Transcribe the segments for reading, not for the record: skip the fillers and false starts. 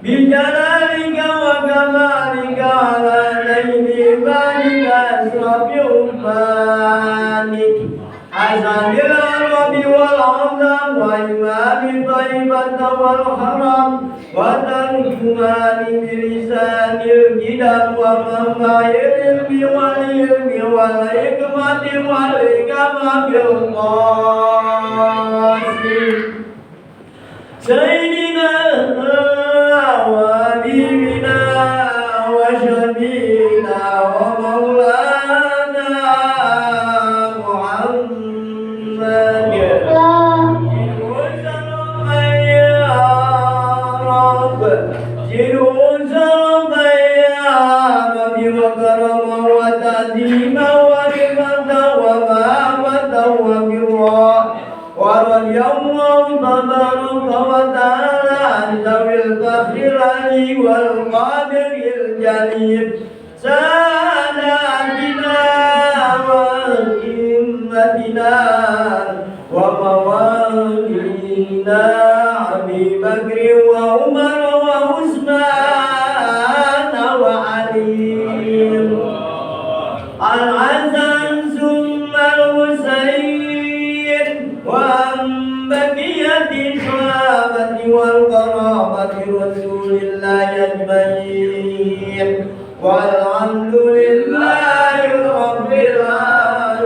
بجلالك وكمالك على نيل بالك أشرف أمانك حسن العرب والعظم وإمام طيبة والحرم وترجمان بلسان الكتاب ومنبع العلم والعلم والحكمة والحكمة بالقاسم سيدنا وحبيبنا وشفينا ومولانا محمد جلوس يا رب وكرم وتعظيم ورفة ومحبة وبرا ورضي الله تبارك وتعالى عن ذوي الفخر العلي والقادر الجليل ساداتنا وأئمتنا وموالينا أبي بكر وعمر وعثمان وعلي الحسن ثم الحسين وعن بقية الصحابة والقرابة رسول الله أجمعين والحمد لله رب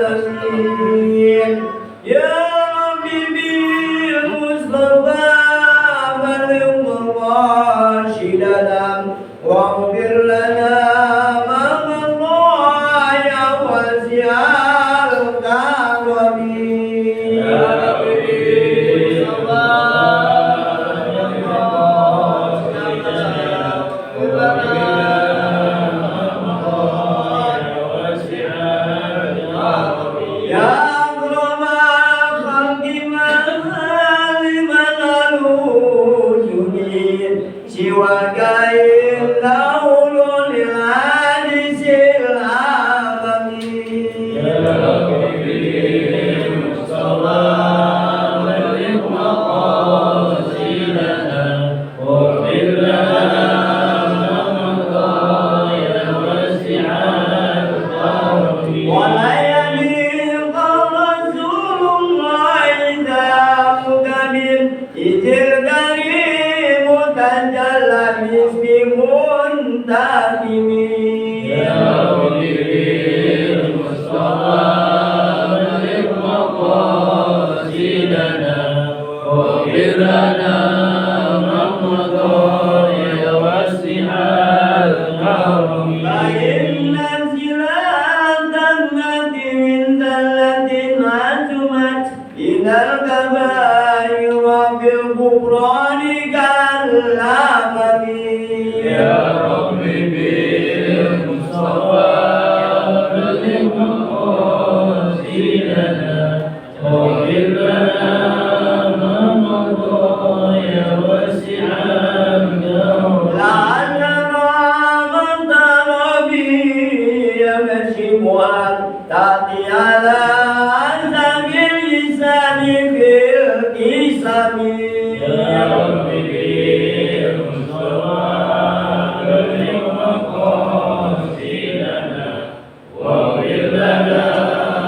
العالمين يا رب بالمصطفى بلغ راشدنا واغفر لنا ما مضى يا واسع الكرم يا واغفر لنا ما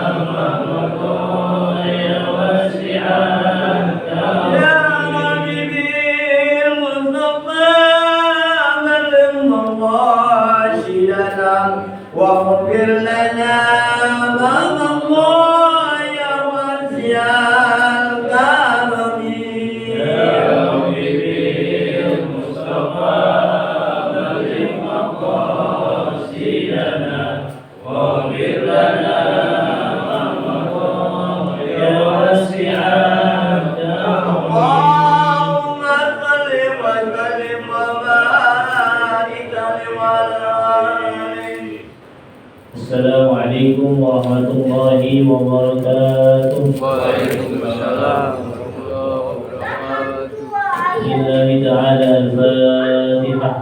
مضى يا واسع الكرم يا ربي بالمصطفى بلغ مقاصدنا واغفر لنا ما مضى يا واسع الكرم اللهم صل وسلم وبارك على Assalamualaikum warahmatullahi wabarakatuh. Waalaikumsalam warahmatullahi wabarakatuh. Bismillah ta'ala al-Fatihah.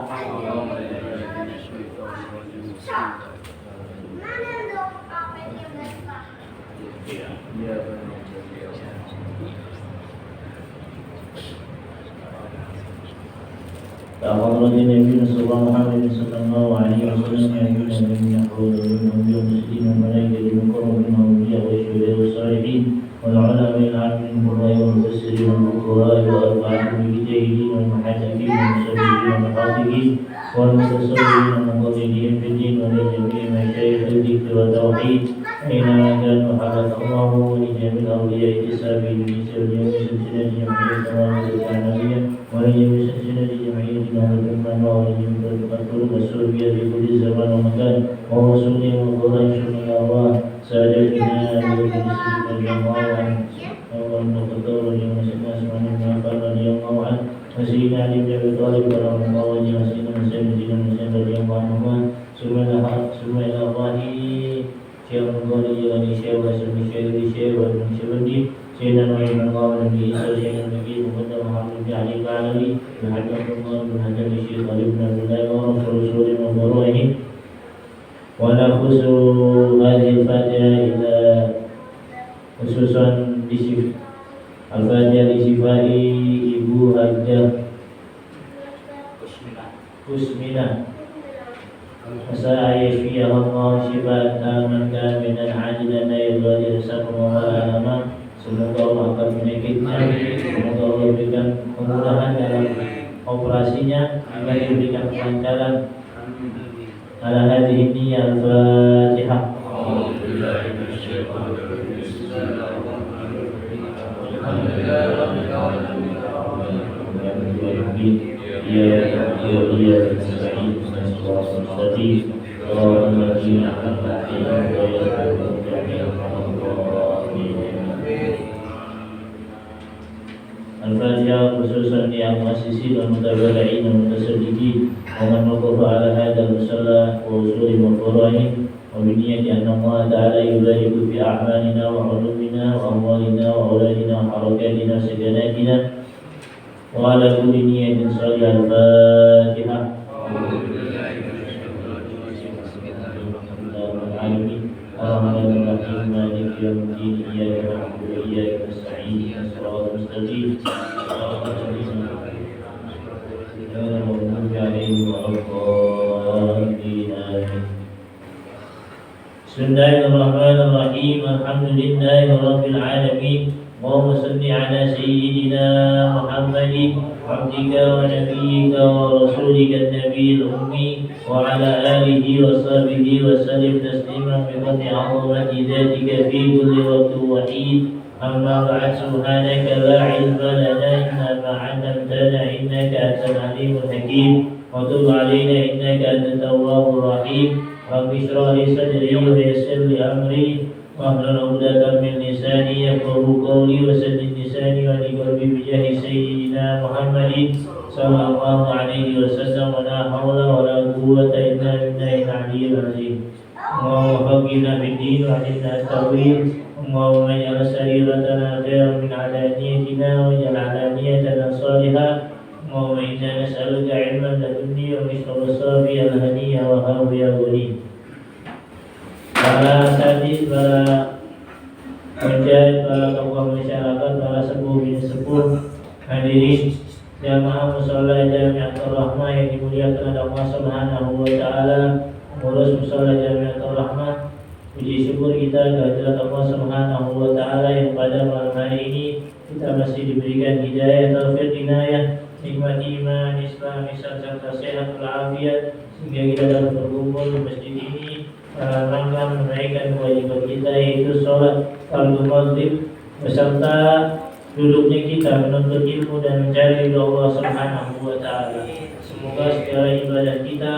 فأخبر النبي صلى الله عليه وسلم أن يخرج منهم المسلمين والملائكة المقربين والأنبياء والشهداء والصالحين والعلماء العاملين بالله والمفسرين والفقهاء والأربعة المجتهدين والمحدثين والمصلين والمحافظين والمتصوفين والمقلدين في الدين ولجميع مشايخ الذكر والتوحيد أينما كانوا حفظ الله ولجميع الأولياء السابقين بسبب سلسلة جمعية التوارث الثانوية ولجميع سلسلة جمعية أهل الأمة ولجميع الطرق السلفية في كل زمان ومكان ورسوله وقريش من الله سادتنا بالمسلمين رضي الله عنه والمقدور رضي الله عنه وسيدنا علي بن أبي طالب رضي الله عنه وسيدنا مسلم رضي الله عنهما ثم إلى الله شيخ القاضي جلاني شيخ وسلم شيخ والمنشبندي سيدنا محمد الله ونبي إسحاق سيدنا النبي محمد محمد بن علي العلوي بحجة الله بن حجر الشيخ علي بن عبد الله ورسول وفروعه ونخص هذه الفاتحة إلى خصوصا الفاتحة لشفاء Ibu Hajah Kusmina Masa ayashfiyah Allah Syifat aman kaminan ajilan ayat Rasakum wa alama. Semoga Allah akan menyakitnya. Semoga Allah berikan kemudahan dalam operasinya, agar diberikan kelancaran. Ala hadhihi niyyah al-Fatihah. Al-Fatihah khususan di al-muassisi dan mutaballain dan mutasaddiqin wa man waqafa ala hadha al-musalla wa usuli mafurahi wa biniyati anna Allah ta'ala yubariku fi a'malina wa ulumina wa amwalina wa auladina wa harakatina wa sakanatina wa ala kulli niyatin salih al-Fatihah. Bismillahirrahmanirrahim. Maliki yaumiddin. Iyyaka na'budu wa iyyaka nasta'in. Ihdinas siratal mustaqim. Siratal ladzina an'amta 'alaihim ghairil maghdubi 'alaihim. Bismillahirrahmanirrahim. Alhamdulillahi rabbil alamin. Allahumma shalli ala sayyidina Muhammadin abdika wa nabiyyika wa rasulika an-nabiyil ummi wa ala alihi wa sahbihi wa sallim tasliman bi qadri 'azamati dhatika fi kulli waqtin wa hin. Amma ba'd, subhanaka la ilma lana illa ma 'allamtana innaka antal 'alimul hakim wa tub 'alaina innaka antat tawwabur rahim. Rabbi shrah li sadri wa yassir li amri wahlul 'uqdatam min lisani yafqahu qawli wa saddid lisani wa qalbi bi jahi sayyidina Muhammadin sallallahu alaihi wasallam. Wa la hawla wa la quwwata illa billahil aliyyil azim. Allahumma faqihna fid din wa 'allimna at-ta'wil. Allahumma ij'al sariratana khairan min 'alaniyatina wa ij'al 'alaniyatana salihah. Allahumma inna nas'aluka 'ilman ladunni wa rizqan safiyan haniyan wa hawiyan ghani. Para asatidz, para penjahit, para tokoh masyarakat, para sepuh bin sepuh, hadirin jamaah mushola Jamiatul Rahmah yang dimuliakan oleh Allah Subhanahu wa taala, pengurus mushola Jamiatul Rahmah, puji syukur kita kehadirat Allah Subhanahu wa taala yang pada malam hari ini kita masih diberikan hidayah, taufik, inayah, nikmat iman, Islam, serta sehat walafiat sehingga kita dapat berkumpul di masjid ini rangka menunaikan kewajiban kita, yaitu sholat fardu maghrib beserta duduknya kita menuntut ilmu dan mencari ridha Allah Subhanahu wa taala. Semoga segala ibadah kita,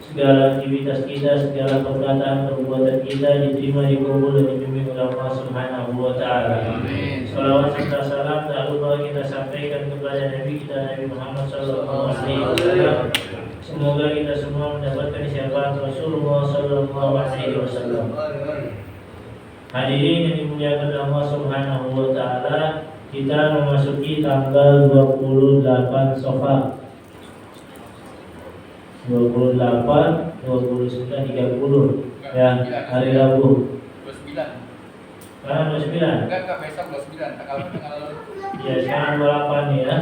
segala aktivitas kita, segala perkataan perbuatan kita diterima, dikabul dan dibimbing oleh Allah Subhanahu wa taala. Salawat serta salam tak lupa kita sampaikan kepada Nabi kita Nabi Muhammad sallallahu alaihi wasallam. Semoga kita semua mendapatkan syafaat Rasulullah sallallahu alaihi wasallam. Hadirin yang dimuliakan Allah Subhanahu wa taala, kita memasuki tanggal 28 Safar. 28, 29, 30 ya, hari Rabu. 29. Sekarang 29. Enggak besok 29. Tanggal Ya, sekarang 28 ya.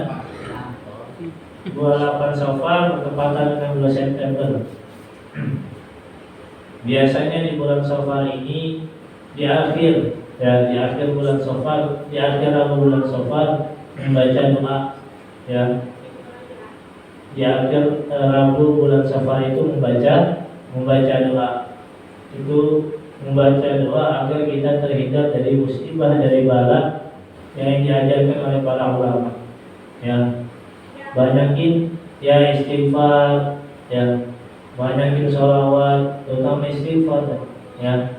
28 Safar bertepatan dengan 2 September. Biasanya di bulan Safar ini di akhir bulan Safar, di akhir bulan Safar membaca doa, ya. Di akhir Rabu bulan Safar itu membaca doa. Itu membaca doa agar kita terhindar dari musibah, dari bala yang diajarkan oleh para ulama. Ya. Banyakin ya istighfar, ya. Banyakin sholawat, terutama istighfar, ya.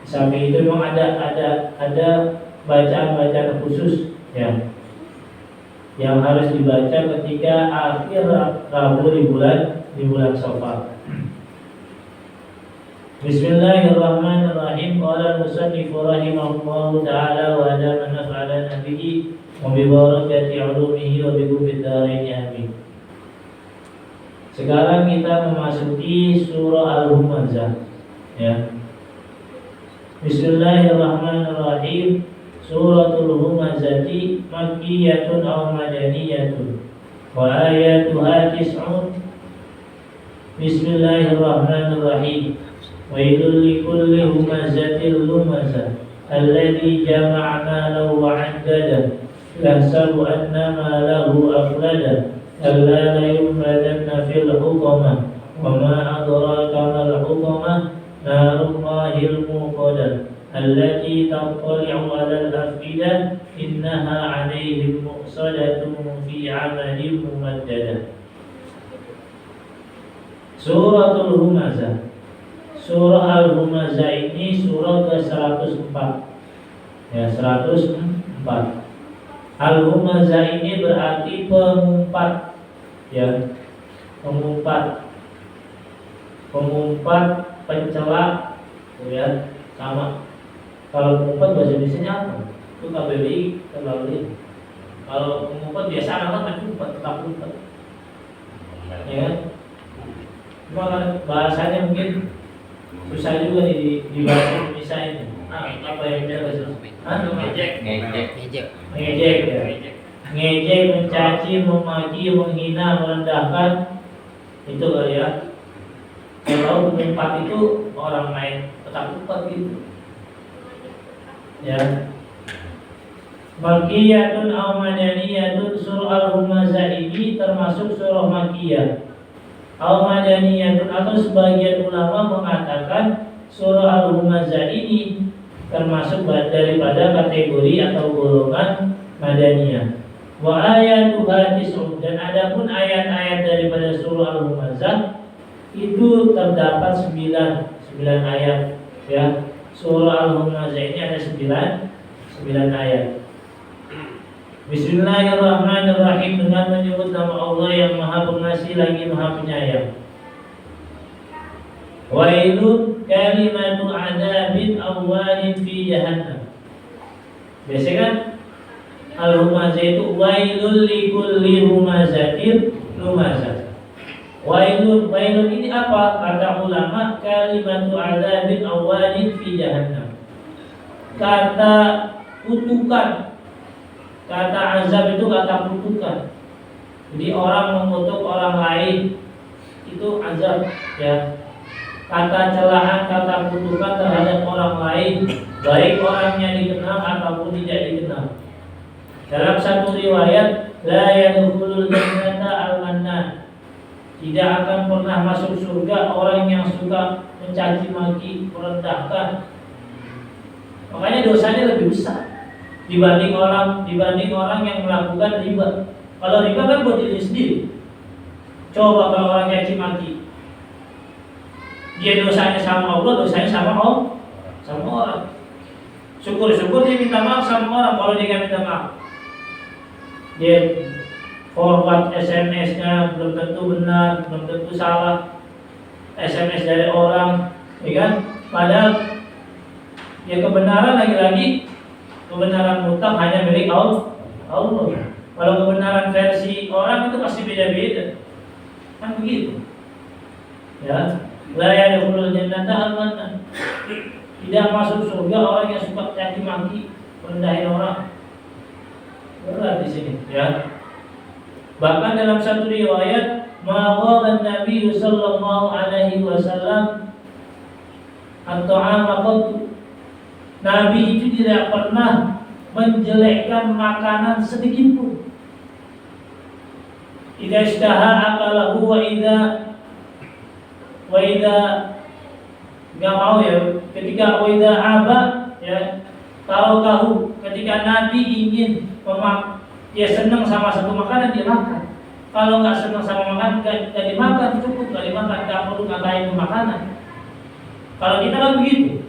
Sampai itu memang ada bacaan-bacaan khusus, ya, yang harus dibaca ketika akhir Rabu di bulan Safar. Bismillahirrahmanirrahim. Qala al-musannif rahimahullahu ta'ala wa adama naf'ala nabiyyi wa bi barakati 'ulumihi wa bi qubid darain amin. Sekarang kita memasuki surah Al-Humazah, ya. Bismillahirrahmanirrahim. Suratul Humazati makkiyatun aw madaniyatun wa ayatuha tis'un. Bismillahirrahmanirrahim. Wailul likulli humazatil lumazah alladzi jama'a malahu wa 'addada yahsabu anna malahu akhlada kalla la yunbadanna fil hutamah wa ma adraka mal hutamah narullahil muqadah allati tattali'u 'alal afidah innaha 'alaihim muqsadatun fi 'amalin mumaddadah. Suratul Humazah. Surah Al-Humazah ini surah ke-104. Ya, 104. Al-Humazah ini berarti pengumpat, ya. Pengumpat, pencela, ya, sama. Kalau pengumpat bahasa Indonesia apa? Itu KBBI terlalu. Kalau pengumpat biasa anak tetap umpat. Ya. Cuma bahasanya mungkin susah juga di bahasa Indonesia ini. Apa yang dia bahasa? Ngejek, ya. Ngejek, mencaci, memaki, menghina, merendahkan, itu kali ya. Kalau pengumpat itu orang lain tetap umpat gitu. Ya. Makkiyatun aw madaniyatun. Surah Al-Humazah ini termasuk surah Makkiyah. Al-Madaniyatun, atau sebagian ulama mengatakan surah Al-Humazah ini termasuk daripada kategori atau golongan Madaniyah. Wa ayatuha tis'un, dan adapun ayat-ayat daripada surah Al-Humazah itu terdapat 9 ayat, ya. Surah Al-Humazah ini ada 9 ayat. Bismillahirrahmanirrahim, dengan menyebut nama Allah yang Maha Pengasih lagi Maha Penyayang. Wailun kalimatu adzabin awwalin fi jahannam. Biasa kan Al-Humazah itu wailul likulli humazatin lumazah. Wailun ini apa? Kata ulama, kalimatu adzabin awwalin fi jahannam. Kata kutukan, kata azab itu kata kutukan. Jadi orang mengutuk orang lain itu azab, ya. Kata celaan, kata kutukan terhadap orang lain, baik orangnya dikenal ataupun tidak dikenal. Dalam satu riwayat, la yadkhulul jannata al-mannan. Tidak akan pernah masuk surga orang yang suka mencaci maki, merendahkan. Makanya dosanya lebih besar dibanding orang yang melakukan riba. Kalau riba kan buat diri sendiri. Coba kalau orang caci maki, dia dosanya sama Allah, dosanya sama orang. Syukur-syukur dia minta maaf sama orang. Kalau dia nggak minta maaf, dia forward SMS-nya belum tentu benar, belum tentu salah. SMS dari orang, ya kan? Padahal ya kebenaran lagi-lagi, kebenaran mutlak hanya milik Allah. Kalau kebenaran versi orang itu pasti beda-beda, kan begitu? Ya, la yadkhulul jannata al-mannan. Tidak masuk surga orang yang suka caci maki, merendahin orang. Berat di sini, ya. Bahkan dalam satu riwayat, ma'awaban Nabi sallallahu alaihi wasallam at-ta'ama qattu. Nabi itu tidak pernah menjelekkan makanan sedikit pun. Idza ishtaha akalahu wa idza enggak mau ya, ketika wa idza aba ya, kalau tahu ketika Nabi ingin dia senang sama satu makanan dia makan. Kalau nggak senang sama makanan nggak dimakan, cukup nggak dimakan, nggak perlu ngatain makanan. Kalau kita kan begitu,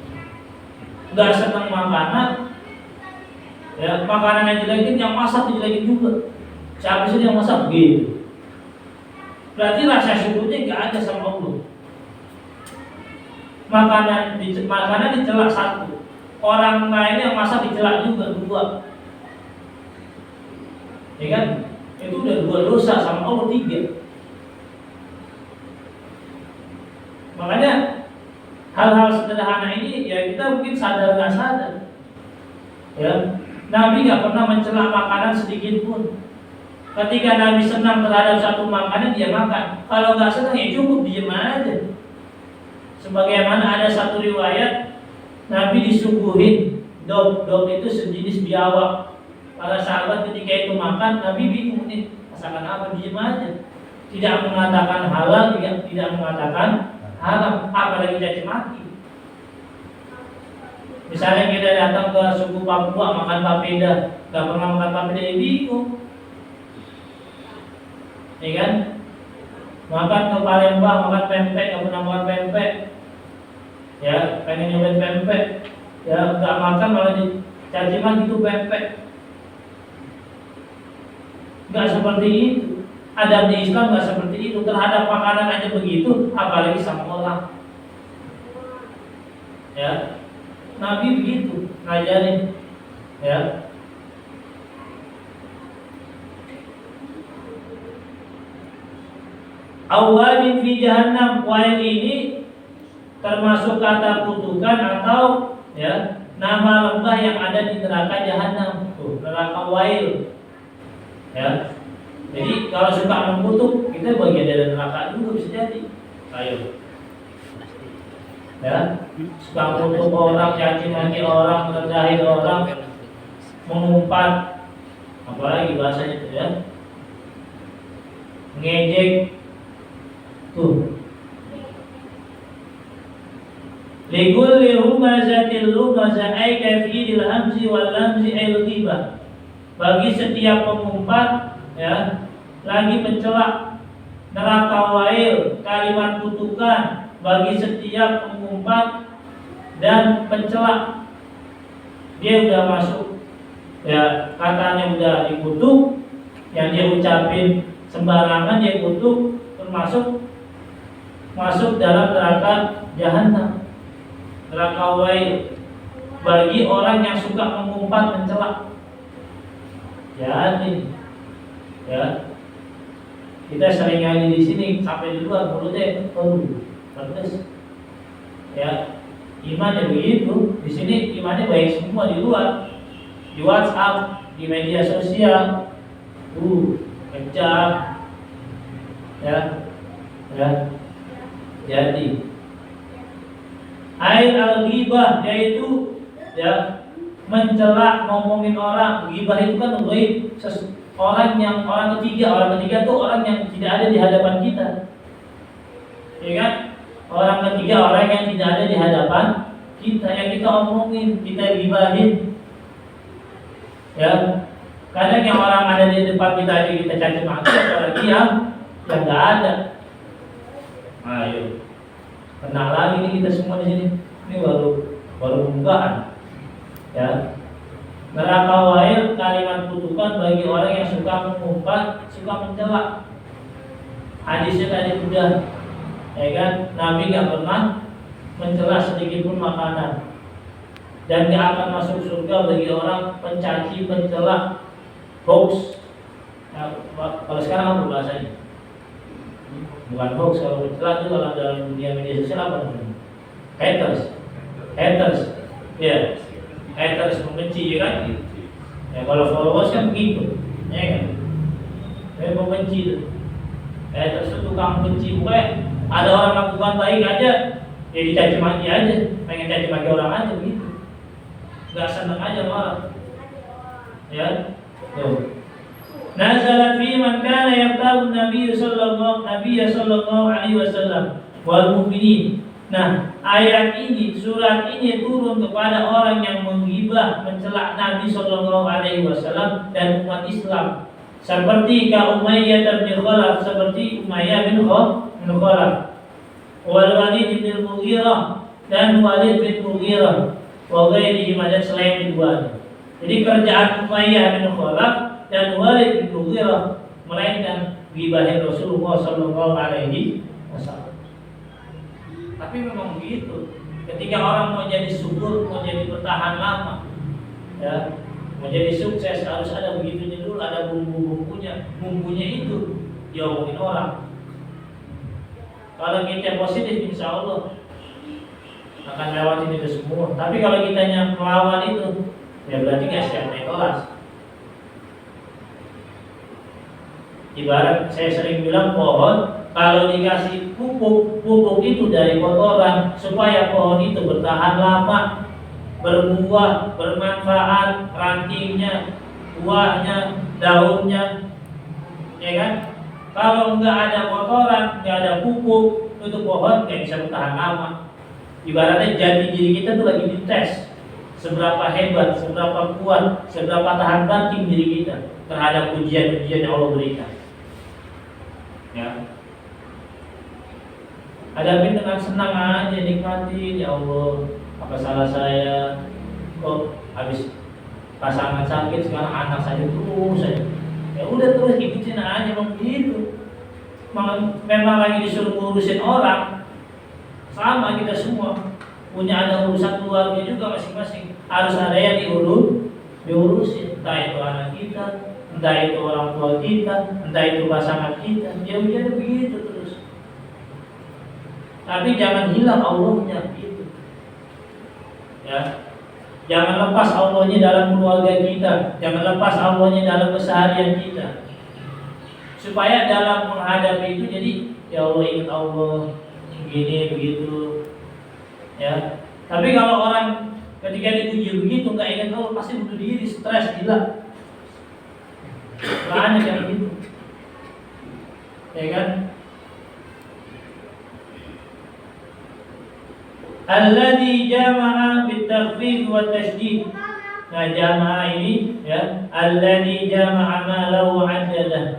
nggak senang makanan, ya makanan yang dijelekin, yang masak dijelekin juga. Siapa sih yang masak begitu? Berarti rasa syukurnya nggak ada sama Allah. Makanan dicela satu, orang lain yang masak dicela juga dua. Ya kan? Itu udah 2 dosa sama Allah 3. Makanya hal-hal sederhana ini ya kita mungkin sadar nggak sadar. Ya, Nabi nggak pernah mencela makanan sedikit pun. Ketika Nabi senang terhadap satu makanan dia makan. Kalau nggak senang ya cukup diam aja. Sebagaimana ada satu riwayat Nabi disuguhin dog itu sejenis biawak. Para sahabat ketika itu makan, Nabi bingung nih, masakan apa, diam aja. Tidak mengatakan halal, tidak mengatakan haram, apalagi caci maki. Misalnya kita datang ke suku Papua makan papeda, gak pernah makan papeda, ya bingung. Ya kan? Makan ke Palembang, makan pempek, gak pernah makan pempek. Ya, pengen nyobain pempek. Ya, gak makan malah dicaci maki itu pempek. Gak seperti itu. Adab di Islam gak seperti itu. Terhadap makanan aja begitu, apalagi sama orang. Ya, Nabi begitu ngajarin. Ya. Awalin fi jahannam, wail ini termasuk kata kutukan atau ya nama lembah yang ada di neraka jahannam. Tuh, neraka wail. Ya, jadi kalau suka mengutuk kita bagian dari neraka juga bisa jadi. Ayo, ya, suka mengutuk orang, caci maki orang, merendahin orang, mengumpat, apalagi bahasanya itu ya, ngejek, tuh. Likulli humazatil lumaza ay kafidil hamzi wal lamzi ay ghibah. Bagi setiap pengumpat ya, lagi mencela, neraka wail, kalimat kutukan bagi setiap pengumpat dan pencela. Dia udah masuk ya, katanya udah dikutuk, yang dia ucapin sembarangan dia kutuk, termasuk masuk dalam neraka jahanam, neraka wail bagi orang yang suka mengumpat mencela. Jadi, ya, kita sering ngaji di sini sampai di luar mulutnya, pedes. Ya, imannya begitu. Di sini imannya baik semua, di luar, di WhatsApp, di media sosial, kejar, ya. Jadi, air al-ghibah yaitu ya mencela, ngomongin orang. Ghibah itu kan orang ketiga tuh orang yang tidak ada di hadapan kita. Ya kan? Orang ketiga orang yang tidak ada di hadapan kita, yang kita omongin, kita ghibahin. Ya. Kadang yang orang ada di depan kita aja kita caci maki, apalagi yang enggak ada. Ayo. Kenal lagi nih kita semua di sini. Ini baru pembukaan. Ya, neraka wail kalimat kutukan bagi orang yang suka mengumpat, suka mencela. Hadisnya tadi udah, ya kan? Nabi nggak pernah mencela sedikit pun makanan, dan nggak akan masuk surga bagi orang pencaci, pencela, hoax. Nah, kalau sekarang apa bahasanya? Bukan hoax, kalau mencela itu kalau dalam dunia media sosial apa namanya? Haters, ya. Haters membenci, ya kan? Ya kalau followers kan begitu, ya kan? pembenci itu. Terus tukang benci, ada orang lakukan baik aja, ya dicaci maki aja, pengen caci maki orang aja begitu, nggak seneng aja malah, ya. Tuh. Nazalat fi man kana yaqtabu Nabi sallallahu alaihi wasallam wal mu'minin. Nah, ayat ini, surat ini turun kepada orang yang menghibah, mencela Nabi sallallahu alaihi wasallam dan umat Islam. Seperti Umayyah bin Khalaf, seperti Umayyah bin Khalaf, wal Walid bin Mughirah dan Walid bin Mughirah, wa ghairihi dan selain keduanya. Jadi kerjaan Umayyah bin Khalaf dan Walid bin Mughirah melainkan gibahin Rasulullah sallallahu alaihi wasallam. Tapi memang begitu. Ketika orang mau jadi subur, mau jadi bertahan lama, ya, mau jadi sukses harus ada begitunya dulu, ada bumbunya itu diomongin orang. Kalau kita positif, insya Allah akan lewatin itu semua. Tapi kalau kitanya melawan itu, ya berarti nggak siap naik kelas. Ibarat saya sering bilang pohon, kalau dikasih pupuk itu dari kotoran supaya pohon itu bertahan lama, berbuah, bermanfaat, rantingnya, buahnya, daunnya, ya kan? Kalau nggak ada kotoran, nggak ada pupuk, itu pohon nggak bisa bertahan lama. Ibaratnya jati diri kita tuh lagi dites, seberapa hebat, seberapa kuat, seberapa tahan banting diri kita terhadap ujian-ujian yang Allah berikan. Ya. Hadapi dengan senang aja, nikmatin, ya Allah, apa salah saya? Kok habis pasangan sakit sekarang anak saya terus saja. Ya udah terus ikutin aja memang begitu. Memang lagi disuruh ngurusin orang. Sama kita semua punya ada urusan keluarga juga masing-masing. Harus ada yang diurusin. Entah itu anak kita, entah itu orang tua kita, entah itu pasangan kita. Ya udah begitu terus. Tapi jangan hilang Allahnya gitu. Ya. Jangan lepas Allahnya dalam keluarga kita, jangan lepas Allahnya dalam keseharian kita. Supaya dalam menghadapi itu jadi ya Allah, ingat Allah, begini begitu. Ya. Tapi kalau orang ketika diuji begitu nggak ingat Allah, pasti bunuh diri, stres, gila. Banyak yang gitu. Ya kan? Alladzi jama'a bit-takhfif wa tasydid. Nah, jama'a ini ya, alladzi jama'a ma lahu 'addadah.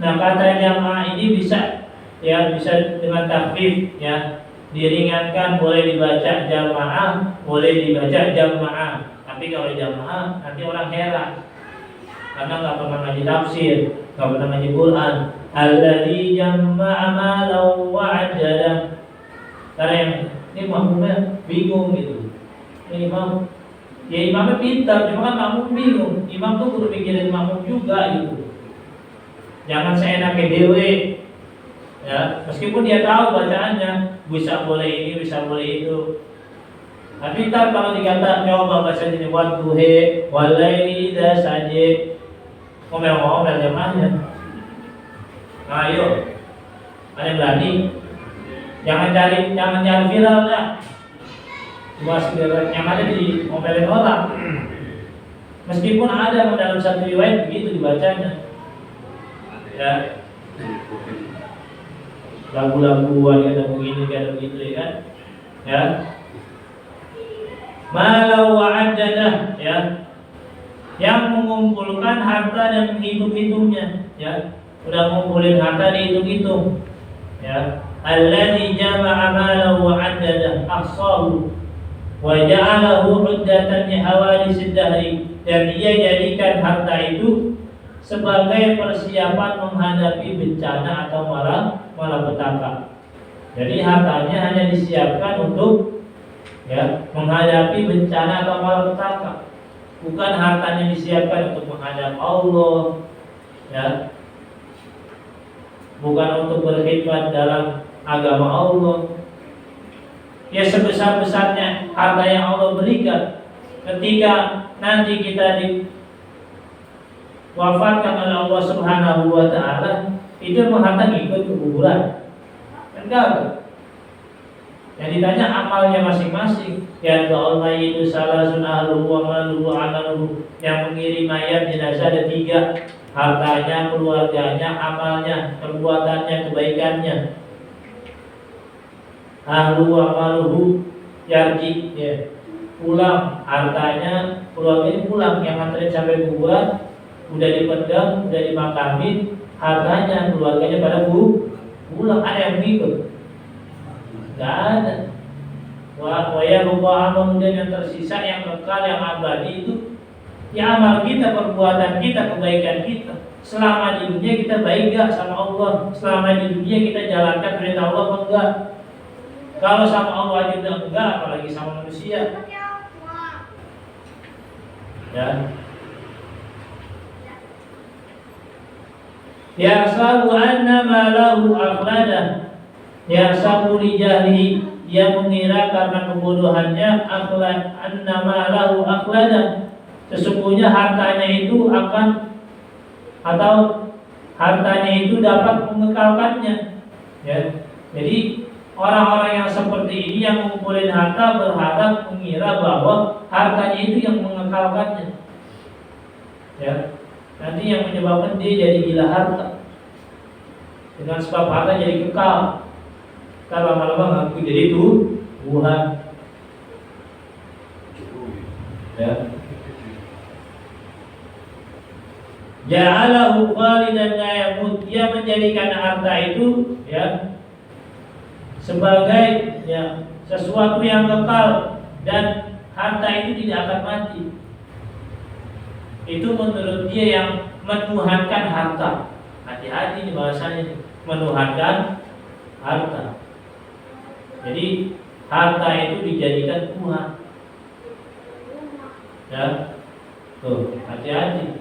Nah, kata jama'a ini bisa dengan takhfif ya, diringankan, boleh dibaca jamaah, boleh dibaca jamaah. Tapi kalau jamaah nanti orang heran. Karena enggak pernah ngaji tafsir, enggak pernah ngaji Quran. Alladzi jama'a ma lahu 'addadah. Karena yang ini makmumnya bingung gitu. Ini imam, ya imamnya pintar, cuma kan makmum bingung. Imam tuh perlu pikirin makmum juga gitu. Jangan seenaknya dewe. Ya, meskipun dia tahu bacaannya, bisa boleh ini, bisa boleh itu. Tapi ntar kalau dikata coba baca ini wadduhe, walaili idza sajid, ngomel-ngomel jamaahnya. Nah, ayo, ada yang berani? Jangan cari viral dah. Cuma sekedar yang ada di ngomelin orang. Meskipun ada dalam satu riwayat begitu dibacanya. Ya. Lagu-laguan kata begini kata begitu ya kan. Ya. Malau wa'adadah ya. Yang mengumpulkan harta dan menghitung-hitungnya ya. Udah ngumpulin harta dihitung-hitung. Ya. Alladzi jama'a malahu wa 'addadah ahsahu wa ja'alahu 'uddatan li hawaditsid dahri, dan ia jadikan harta itu sebagai persiapan menghadapi bencana atau malapetaka. Jadi hartanya hanya disiapkan untuk ya menghadapi bencana atau malapetaka. Bukan hartanya disiapkan untuk menghadap Allah ya. Bukan untuk berkhidmat dalam agama Allah. Ya sebesar-besarnya harta yang Allah berikan, ketika nanti kita wafatkan oleh Allah Subhanahu wa taala, itu harta ikut ke kuburan. Kan enggak? Yang ditanya amalnya masing-masing. Ya doa itu salah sunnahul wa maluhu amaluhu. Yang mengirim mayat jenazah ada 3, hartanya, keluarganya, amalnya, perbuatannya, kebaikannya. Ahlu wa maluhu yarji, ya. Pulang hartanya, keluarganya pulang, yang nganterin sampai kuburan udah dipendam, udah dimakamin, hartanya, keluarganya pada pulang. Ada yang ikut? Gak ada. Wa ya rupa amal, dan yang tersisa, yang kekal, yang abadi itu ya amal kita, perbuatan kita, kebaikan kita. Selama di dunia kita baik gak sama Allah? Selama di dunia kita jalankan perintah Allah apa enggak? Kalau sama Allah aja enggak, apalagi sama manusia. Ya. Ya sabu anna malahu akhladah. Ya sabu li jahli, dia mengira karena kebodohannya, akhlad anna malahu akhladah, sesungguhnya hartanya itu akan, atau hartanya itu dapat mengekalkannya. Ya. Jadi orang-orang yang seperti ini yang mengumpulin harta berharap mengira bahwa hartanya itu yang mengekalkannya. Ya. Nanti yang menyebabkan dia jadi gila harta. Dengan sebab harta jadi kekal. Ntar lama-lama ngaku jadi Tuhan. Ya. Ja'alahu khalidan la yamut, dia menjadikan harta itu ya sebagai ya sesuatu yang kekal, dan harta itu tidak akan mati. Itu menurut dia yang menuhankan harta. Hati-hati nih bahasanya, menuhankan harta. Jadi harta itu dijadikan Tuhan. Ya, tuh hati-hati.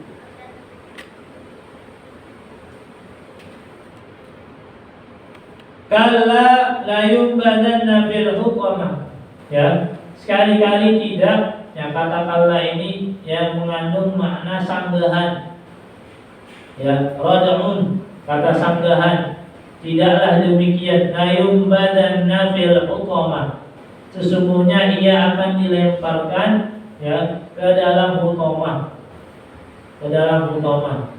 Kalla la yumbadanna fil hukamah. Ya, sekali-kali tidak. Yang kata kalla ini yang mengandung makna sanggahan. Ya, rad'un, kata sanggahan. Tidaklah demikian. La yumbadanna fil hukamah. Sesungguhnya ia akan dilemparkan ya ke dalam hukamah. Ke dalam hukamah.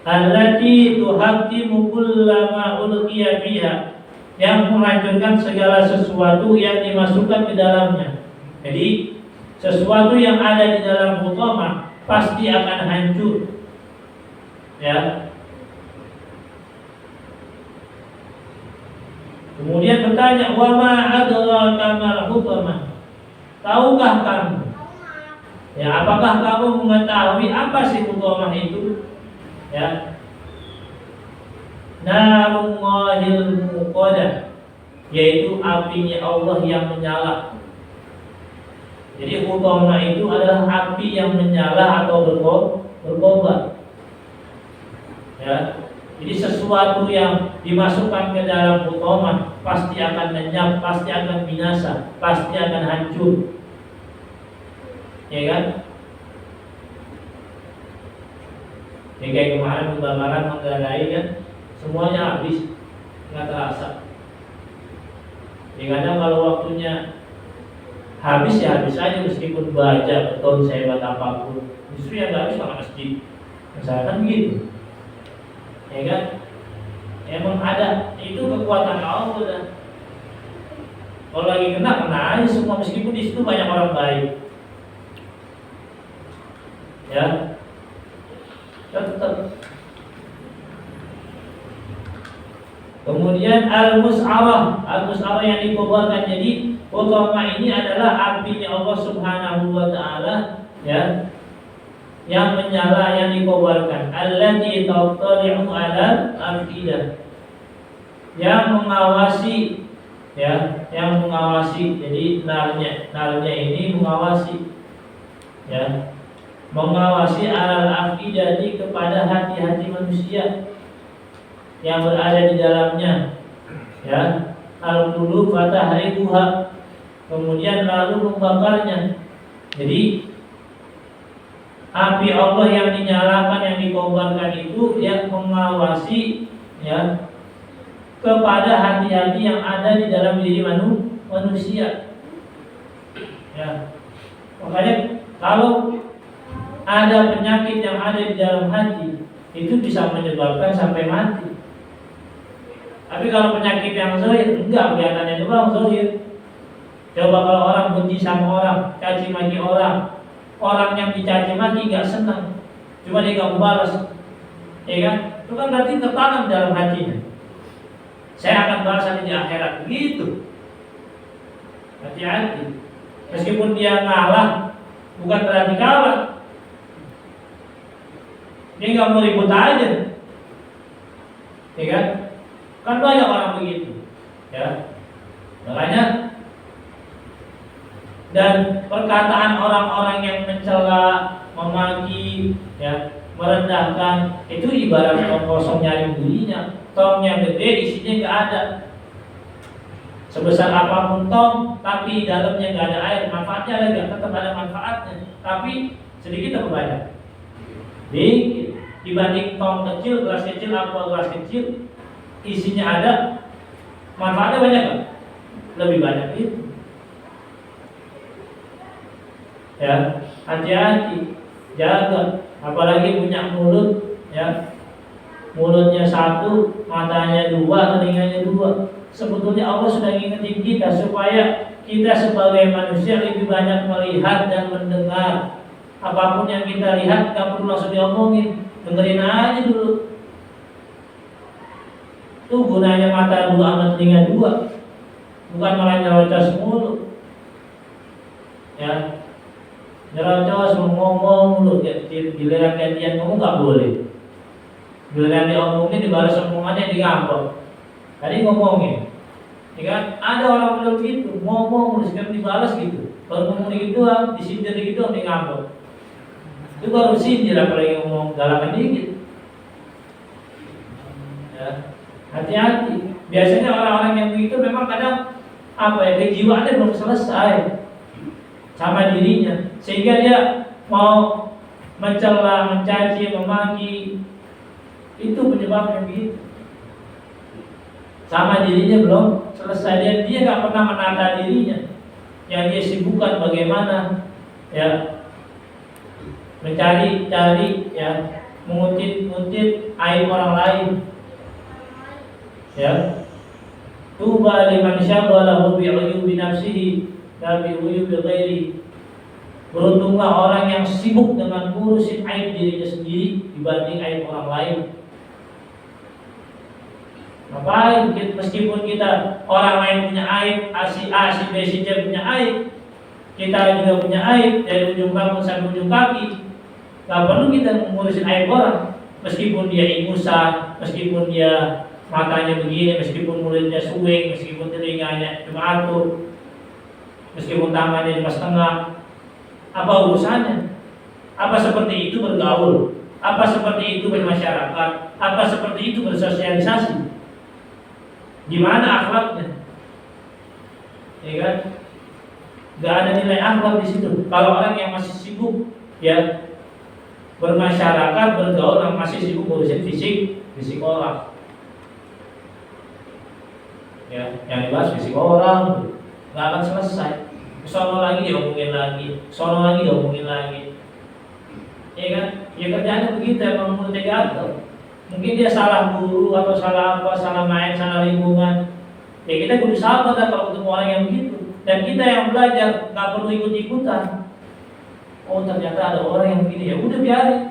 Allati tuhaqqimu kullama ulqiya fiha, yang menghancurkan segala sesuatu yang dimasukkan ke dalamnya. Jadi sesuatu yang ada di dalam hukamah pasti akan hancur. Ya. Kemudian bertanya, wa ma adraka mal hukamah? Tahukah kamu? Ya, apakah kamu mengetahui apa sih hukamah itu? Ya. Narullahil muqadah, yaitu apinya Allah yang menyala. Jadi hukamah itu adalah api yang menyala atau berkobar. Ya. Jadi sesuatu yang dimasukkan ke dalam hukamah pasti akan lenyap, pasti akan binasa, pasti akan hancur. Ya kan? Ya kayak kemarin kebakaran Manggarai kan, semuanya habis, nggak terasa. Ya kadang kalau waktunya habis ya habis aja, meskipun baja beton sehebat apapun. Justru yang nggak habis malah masjid. Misalkan begitu. Ya kan? Emang ada, itu kekuatan Allah dah. Kalau lagi kena aja semua, meskipun di situ banyak orang baik. Ya. Tetap. Kemudian al-mus'arah yang dikobarkan. Jadi hukamah ini adalah apinya Allah Subhanahu wa taala ya, yang menyala, yang dikobarkan. Allati tattali'u 'alal afidah, yang mengawasi ya, yang mengawasi. Jadi narnya ini mengawasi ya, mengawasi alal afidati, kepada hati-hati manusia yang berada di dalamnya ya. Al-qulub fatahriquha, kemudian lalu membakarnya. Jadi api Allah yang dinyalakan, yang dikobarkan itu ya mengawasi ya kepada hati-hati yang ada di dalam diri manusia. Ya. Makanya kalau ada penyakit yang ada di dalam hati itu bisa menyebabkan sampai mati. Tapi kalau penyakit yang zahir enggak, kelihatannya doang zahir. Coba kalau orang benci sama orang, caci maki orang yang dicaci maki enggak senang, cuma dia enggak membalas, ya kan? Itu kan berarti tertanam dalam hatinya. Saya akan balas di akhirat, begitu. Hati-hati. Meskipun dia ngalah, bukan berarti kalah. Dia nggak mau ribut aja, ya kan? Kan banyak orang begitu, ya. Makanya dan perkataan orang-orang yang mencela, memaki, ya, merendahkan itu ibarat tong kosong nyari bunyinya. Tong yang gede isinya nggak ada. Sebesar apapun tong, tapi di dalamnya nggak ada air, manfaatnya ada nggak? Tetap ada manfaatnya, tapi sedikit atau banyak? Dikit. Dibanding tong kecil, gelas kecil, aqua gelas kecil, isinya ada, manfaatnya banyak nggak? Lebih banyak itu. Ya, hati-hati, jaga. Apalagi punya mulut, ya. Mulutnya satu, matanya dua, telinganya dua. Sebetulnya Allah sudah ngingetin kita supaya kita sebagai manusia lebih banyak melihat dan mendengar. Apapun yang kita lihat gak perlu langsung diomongin, dengerin aja dulu. Itu gunanya mata dua sama telinga dua, bukan malah nyerocos mulu. Ya, nyerocos ngomong mulu, giliran gantian ngomong gak boleh. Giliran diomongin dibalas omongannya digampang. Tadi ngomongin, ya kan? Ada orang model gitu, ngomong sekarang dibalas gitu. Kalau ngomong gitu doang, disindir gitu doang, digampang. Itu baru sindir, apalagi ngomong galakan dikit. Ya, hati-hati. Biasanya orang-orang yang begitu memang kadang apa ya, kejiwaannya belum selesai sama dirinya, sehingga dia mau mencela, mencaci, memaki. Itu penyebabnya begitu. Sama dirinya belum selesai, dia nggak pernah menata dirinya. Yang dia sibukkan bagaimana ya mencari ya mengutip aib orang lain. Ya, tuba liman syaghalahu bi'uyubi nafsihi la bi'uyubi ghairi. Beruntunglah orang yang sibuk dengan ngurusin aib dirinya sendiri dibanding aib orang lain. Ngapain? Meskipun kita orang lain punya aib, si A, si B, si C punya aib, kita juga punya aib dari ujung rambut sampai ujung kaki. Gak perlu kita ngurusin aib orang. Meskipun dia ingusan, meskipun dia matanya begini, meskipun mulutnya suwing, meskipun telinganya cuma atur, meskipun tangannya cuma setengah, apa urusannya? Apa seperti itu bergaul? Apa seperti itu bermasyarakat? Apa seperti itu bersosialisasi? Gimana akhlaknya? Ya kan? Gak ada nilai akhlak di situ. Kalau orang yang masih sibuk ya bermasyarakat, bergaul, yang masih sibuk ngurusin fisik orang. Ya, yang dibahas fisik orang, gak akan selesai. Sono lagi diomongin lagi, sono lagi diomongin lagi. Ya kan? Ya kerjanya begitu, emang mulutnya gatel. Mungkin dia salah guru atau salah apa, salah main, salah lingkungan. Ya kita kudu sabar kalau ketemu orang yang begitu. Dan kita yang belajar nggak perlu ikut-ikutan. Oh ternyata ada orang yang begini, ya udah biarin.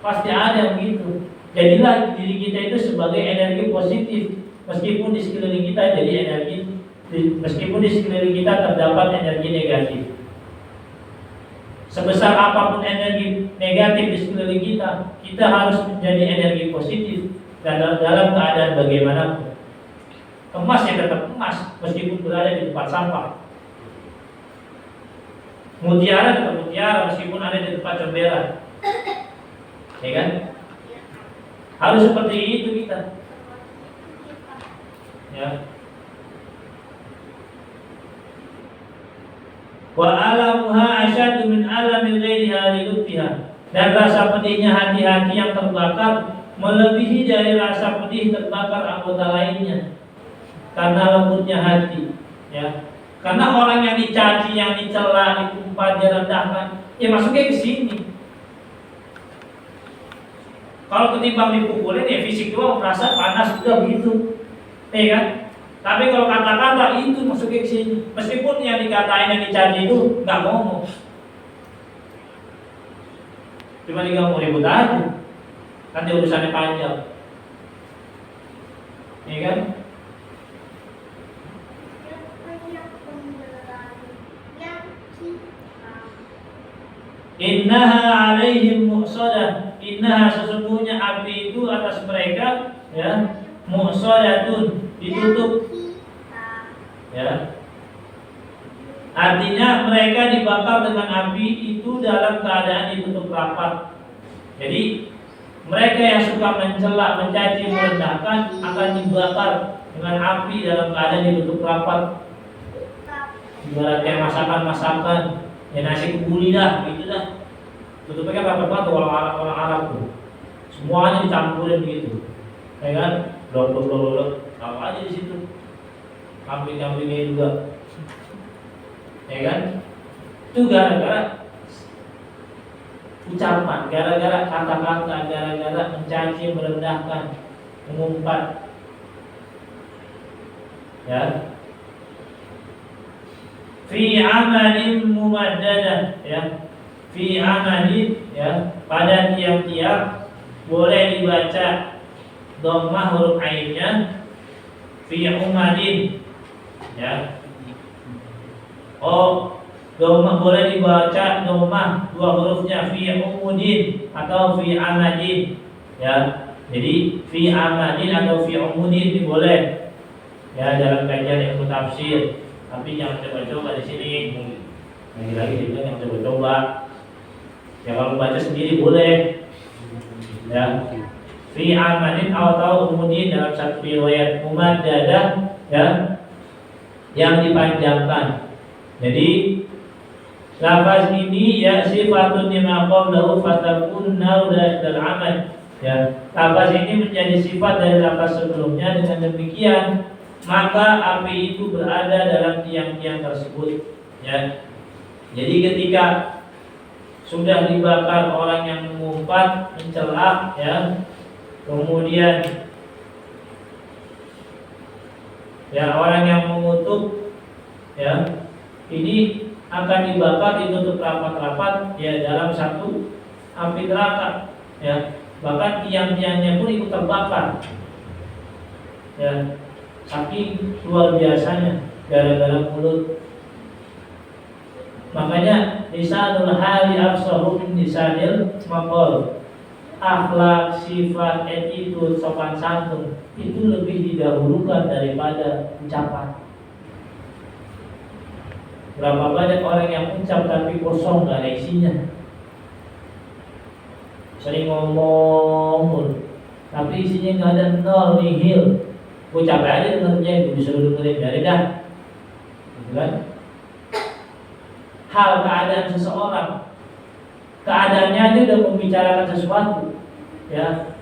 Pasti ada yang begitu. Jadilah diri kita itu sebagai energi positif. Meskipun di sekeliling kita jadi energi, meskipun di sekeliling kita terdapat energi negatif. Sebesar apapun energi negatif di sekeliling kita harus menjadi energi positif dan dalam keadaan bagaimanapun. Emas ya tetap emas meskipun berada di tempat sampah. Mutiara tetap mutiara meskipun ada di tempat comberan. Ya kan? Harus seperti itu kita. Ya. Wa alamuha asyadu min alami ghairiha li lutfiha. Dan rasa pedihnya hati-hati yang terbakar melebihi dari rasa pedih terbakar anggota lainnya. Karena lembutnya hati, ya. Karena orang yang dicaci, yang dicela, dikumpat, direndahkan, ya masuknya ke sini. Kalau ketimbang dipukulin ya fisik doang, merasa panas juga begitu, ya kan? Tapi kalau kata-kata itu masuknya ke sini. Meskipun yang dikatain, yang dicaci itu nggak ngomong, cuma dia mau ribut aja, nanti urusannya panjang, ya kan? Innaha alaihim mu'sadah. Innaha sesungguhnya api itu atas mereka, ya, mu'sadatun, ditutup, ya. Artinya mereka dibakar dengan api itu dalam keadaan ditutup rapat. Jadi mereka yang suka mencela, mencaci, merendahkan akan dibakar dengan api dalam keadaan ditutup rapat. Ibaratnya masakan-masakan, ya nasi kebuli dah, gitu dah. Tutupnya kan rapat banget orang Arab tuh. Semuanya dicampurin gitu, ya kan? Blok, tahu aja di situ. Kambing-kambingnya juga, ya kan? Itu gara-gara ucapan, gara-gara kata-kata, gara-gara mencaci, merendahkan, mengumpat, ya. Fi amalin mumaddadah, ya. Fi amalin, ya, pada tiap-tiap boleh dibaca dhammah huruf ainnya. Fi umadin, ya. Oh, dhammah boleh dibaca dhammah dua hurufnya fi umudin atau fi amadin, ya. Jadi fi amadin atau fi umudin ini boleh, ya, dalam kajian ilmu tafsir. Tapi jangan coba-coba di sini. Lagi-lagi dibilang yang coba-coba. Ya kalau baca sendiri boleh, ya. Fi amadin atau umudin dalam satu riwayat mumaddadah, ya, yang dipanjangkan. Jadi lafaz ini ya sifatun lima qablahu fatakun nauda dal amal, ya. Lafaz ini menjadi sifat dari lafaz sebelumnya. Dengan demikian maka api itu berada dalam tiang-tiang tersebut, ya. Jadi ketika sudah dibakar orang yang mengumpat, mencela, ya, kemudian ya orang yang mengutuk, ya, ini akan dibakar, ditutup rapat-rapat, ya, dalam satu api neraka, ya. Bahkan tiang-tiangnya pun ikut terbakar, ya. Saking luar biasanya gara-gara mulut. Makanya lisanul hali afsahu min lisanil maqal. Akhlak, sifat, attitude, sopan santun itu lebih didahulukan daripada ucapan. Berapa banyak orang yang ucap tapi kosong, gak ada isinya. Sering ngomong, tapi isinya gak ada, nol, nihil. Gue capek aja dengernya, gue disuruh dengerin, dari dah, gitu kan? Hal keadaan seseorang, keadaannya aja udah membicarakan sesuatu, ya.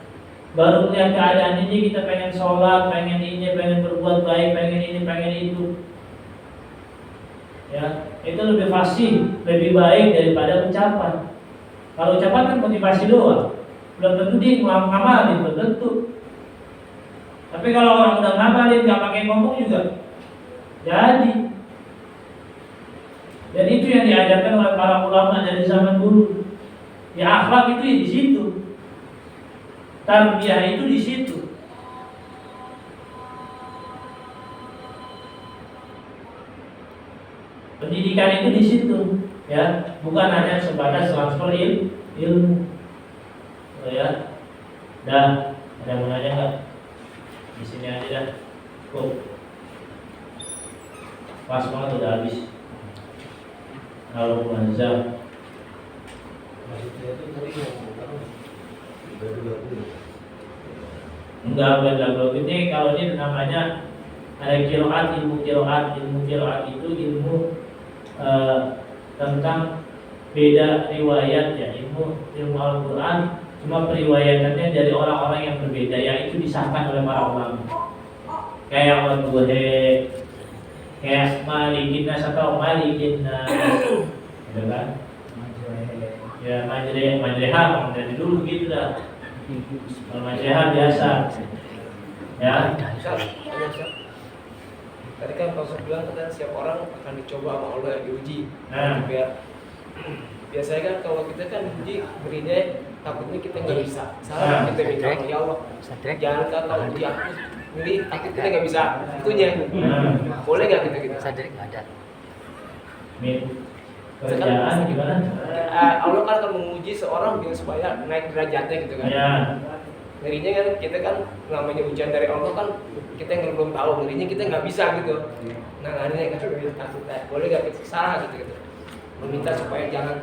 Baru lihat keadaan ini kita pengen sholat, pengen ini, pengen berbuat baik, pengen ini, pengen itu, ya. Itu lebih fasih, lebih baik daripada ucapan. Kalau ucapan kan motivasi doang, belum tentu dia ngamalin, belum tentu. Tapi kalau orang udah ngamalin, gak pakai ngomong juga jadi. Dan itu yang diajarkan oleh para ulama dari zaman dulu. Ya akhlak itu ya di situ, tarbiyah itu di situ. Pendidikan itu di situ, ya, bukan hanya sebatas transfer ilmu. Ya, dah, ada yang mau nanya nggak? Di sini aja dah. Pas banget udah habis. Kalau Manza enggak lagu ini, kalau ini namanya ada qiraat, ilmu qiraat. Ilmu qiraat itu ilmu tentang beda riwayat, ya, ilmu ilmu Al-Quran, cuma periwayatannya dari orang-orang yang berbeda, yang itu disahkan oleh para ulama. Kayak Wadduhe, kayak Malikin Nas atau Malikin Nas, gitu kan? Ya Majreha dari dulu gitu dah. Kalau Majreha biasa, ya. Tadi kan Pak Ustaz bilang kan setiap orang akan dicoba sama Allah, diuji. Nah. Biasanya kan kalau kita kan uji berinya takutnya kita nggak bisa. Salah kita minta sama ya Allah. Jangan kalau uji aku beri takut kita nggak bisa. Itunya. Boleh nggak kita gitu? Sadar nggak ada. Kerjaan gimana? Allah kan akan menguji seorang biar supaya naik derajatnya gitu kan. Ya. Ngerinya kan kita kan namanya ujian dari Allah kan kita yang belum tahu, ngerinya kita nggak bisa gitu. Nah ngerinya kan takut boleh nggak kita salah gitu. Meminta supaya jangan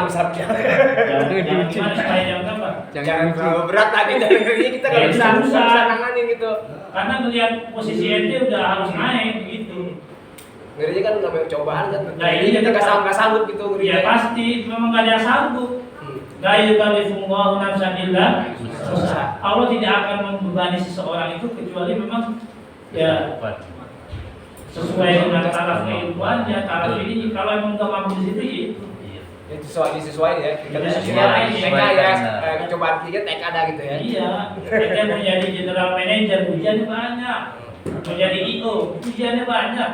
besar Jangan gimana supaya jangan apa? jangan terlalu berat lagi dan ngerinya kita nggak bisa nanganin gitu. Karena melihat posisi ente udah harus naik gitu. Ngerinya kan namanya cobaan kan. Nah ini kita nggak sanggup gitu ngerinya. Ya pasti, memang nggak ada yang sanggup. La yukallifullahu nafsan illa wus'aha. Allah tidak akan membebani seseorang itu kecuali memang ya sesuai dengan taraf keilmuannya, taraf ini. Kalau emang nggak mampu di situ ya itu. Disesuaikan ya. Kita Disesuaikan. TK ya, cobaan tiga TK ada gitu ya. Iya, kita mau jadi general manager ujiannya banyak, mau jadi IO ujiannya banyak.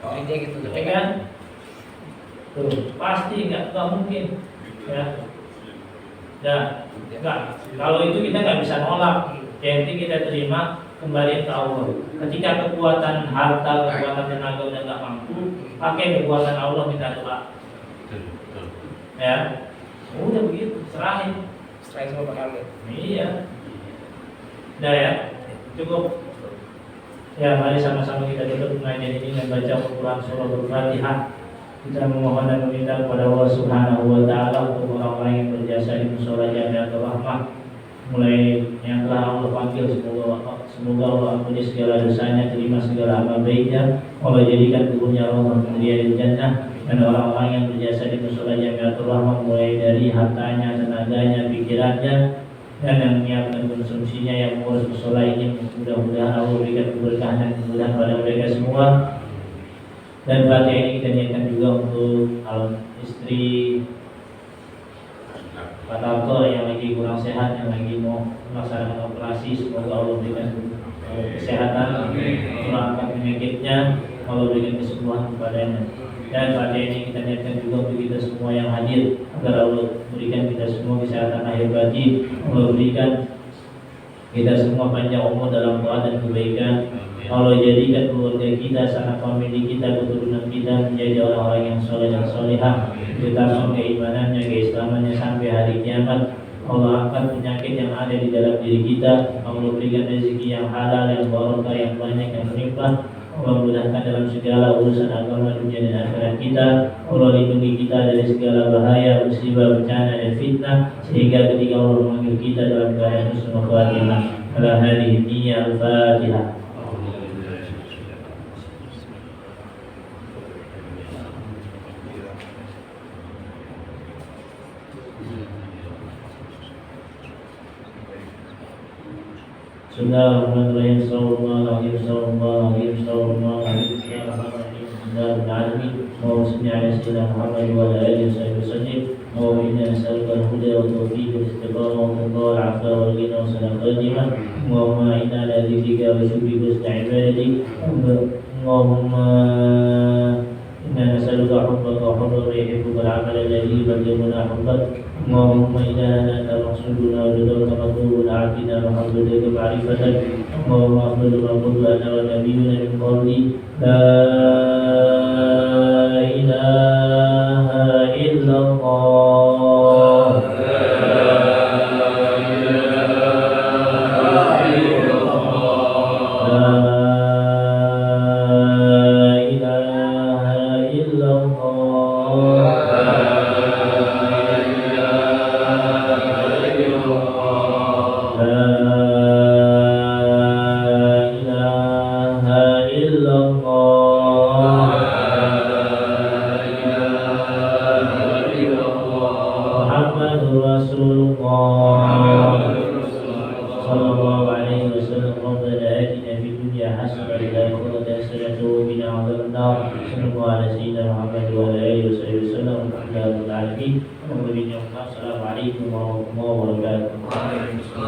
Ngerinya gitu. Ya kan? Tuh, pasti nggak mungkin ya. Enggak. Kalau itu kita nggak bisa nolak. Yang penting kita terima kembali ke Allah. Ketika kekuatan harta, kekuatan tenaga udah nggak mampu, pakai kekuatan Allah kita doa. Ya, udah begitu, serahin Serahin sama kami. Iya. Udah ya, cukup. Ya, mari sama-sama kita tutup pengajian ini dengan baca Al-Quran surah Al-Fatihah. Kita memohon dan meminta kepada Allah Subhanahu wa Ta'ala untuk orang-orang yang berjasa di musola Jamiatul Rahmah, mulai yang telah Allah panggil, semoga Allah ampuni segala dosanya, terima segala amal baiknya, Allah jadikan tubuhnya Allah kemudian di jannah. Dan orang-orang yang berjasa di musola Jamiatul Rahmah, mulai dari hartanya, tenaganya, pikirannya, dan yang menyiapkan konsumsinya, yang mengurus musola ini, mudah-mudahan Allah berikan keberkahan dan kemudahan pada mereka semua. Dan Fatihah ini kita niatkan juga untuk calon istri Pak Tarto yang lagi kurang sehat, yang lagi mau melaksanakan operasi. Semoga Allah berikan kesehatan, mengangkat penyakitnya, Allah berikan kesembuhan kepadanya. Dan Fatihah ini kita niatkan juga untuk kita semua yang hadir, agar Allah berikan kita semua kesehatan lahir batin, Allah berikan kita semua panjang umur dalam doa dan kebaikan. Allah jadikan keluarga kita, sanak famili kita, keturunan kita menjadi orang-orang yang soleh dan solehah, ditetapkan keimanannya, keislamannya sampai hari kiamat. Allah angkat penyakit yang ada di dalam diri kita. Allah berikan rezeki yang halal, yang barokah, yang banyak, yang berlimpah. Allah mudahkan dalam segala urusan agama, dunia dan akhirat kita. Allah lindungi kita dari segala bahaya, musibah, bencana dan fitnah, sehingga ketika Allah memanggil kita dalam keadaan husnul khatimah. Ala hadhihi niyyah al-Fatihah. Bismillahirrahmanirrahim. Bismillahirrahmanirrahim. Bismillahirrahmanirrahim. Bismillahirrahmanirrahim. Allahumma salli ala sayyidina Muhammad wa ala alihi wa sallam. Allahumma inna nas'aluka al-huda wa tawfiq wal istiqamah wa ridha wal 'afwa wal ghina wa salamah qatimah. Allahumma inna ala dzikrika wa syukrika wa ibadatik. Allahumma inna nas'aluka hubbaka wa hubba yuhibbukal 'amal alladhi yuballighuna hubbak. اللهم إلهنا أنت مقصودنا ورضاك مطلوب عافنا وحمدك معرفتك. اللهم أفضل ما قلت أنا ونبينا من قولي لا إله إلا الله. الله صلى الله عليه وسلم ربنا آتنا في الدنيا حسنة وفي الآخرة حسنة وقنا عذاب النار صلى الله على سيدنا محمد وعلى آله وصحبه وسلم والحمد لله رب العالمين. السلام عليكم ورحمة الله وبركاته.